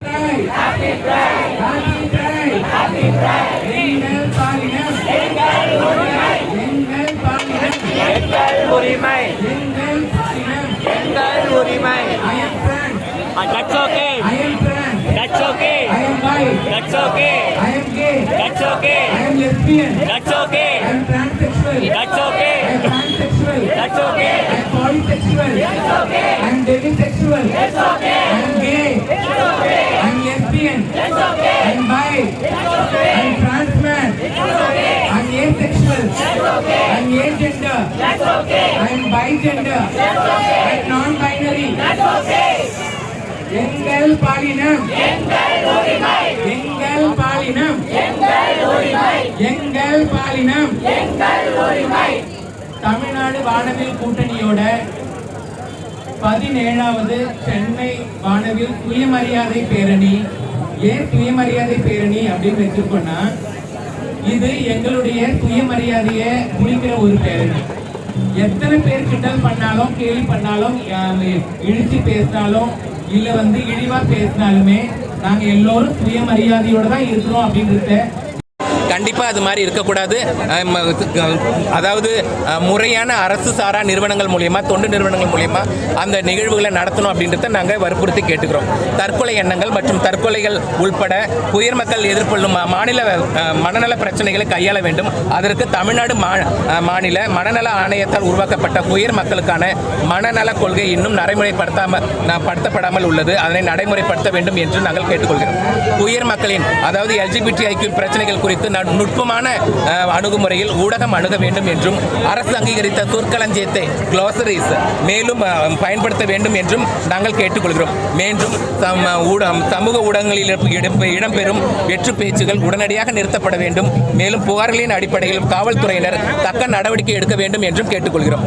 Happy Pride! Happy Pride! Happy Pride! எங்கள் பாலினம் எங்கள் உரிமை எங்கள் பாலினம் எங்கள் உரிமை எங்கள் பாலினம் எங்கள் உரிமை. I am trans. That's okay. I am trans. That's okay. I am bi. That's okay. I am gay. That's okay. I am lesbian. That's okay. I am transsexual. That's okay. I am pansexual. That's okay. I am polysexual. That's okay. I am demisexual. That's okay. I am gay. That's okay. I am lesbian. That's okay. I am bi. That's okay. I am trans man. That's okay. I am asexual. That's okay. I am agender. That's okay. I am bigender. That's okay. I am non-binary. That's okay. எங்கள் பாலினம் எங்கள் உரிமை எங்கள் பாலினம் எங்கள் உரிமை எங்கள் பாலினம் எங்கள் உரிமை. தமிழ்நாடு வானவில் கூட்டணியோட 17வது சென்னை வானவில் சுயமரியாதை பேரணி. ஏன் சுயமரியாதை பேரணி அப்படின்னு வச்சிருக்கோம்னா, இது எங்களுடைய சுயமரியாதையை குறிக்கிற ஒரு பேரணி. எத்தனை பேர் கிண்டல் பண்ணாலும் கேலி பண்ணாலும் இழிச்சு பேசினாலும் இல்ல இழிவா பேசினாலுமே நாங்க எல்லோரும் சுயமரியாதையோட தான் இருக்கிறோம் அப்படின்றத கண்டிப்பாக அது மாதிரி இருக்கக்கூடாது. அதாவது முறையான அரசு சாரா நிறுவனங்கள் மூலியமாக, தொண்டு நிறுவனங்கள் மூலியமாக அந்த நிகழ்வுகளை நடத்தணும் அப்படின்றத நாங்கள் வற்புறுத்தி கேட்டுக்கிறோம். தற்கொலை எண்ணங்கள் மற்றும் தற்கொலைகள் உள்பட உயர் மக்கள் எதிர்கொள்ளும் மாநில மனநல பிரச்சனைகளை கையாள வேண்டும். அதற்கு தமிழ்நாடு மாநில மனநல ஆணையத்தால் உருவாக்கப்பட்ட உயர் மக்களுக்கான மனநல கொள்கை இன்னும் படுத்தப்படாமல் உள்ளது. அதனை நடைமுறைப்படுத்த வேண்டும் என்று நாங்கள் கேட்டுக்கொள்கிறோம். உயர் மக்களின் அதாவது LGBTIQ பிரச்சனைகள் குறித்து நுட்பமான அணுகுமுறையில் ஊடகம் அணுக வேண்டும் என்றும் அரசு அங்கீகரித்த சொற்களஞ்சியத்தை க்ளோசரிஸ் மேலும் பயன்படுத்த வேண்டும் என்றும் நாங்கள் கேட்டுக்கொள்கிறோம். மீண்டும் சமூக ஊடகங்களில் இடம்பெறும் வெற்று பேச்சுகள் உடனடியாக நிறுத்தப்பட வேண்டும். மேலும் புகார்களின் அடிப்படையில் காவல்துறையினர் தக்க நடவடிக்கை எடுக்க வேண்டும் என்றும் கேட்டுக்கொள்கிறோம்.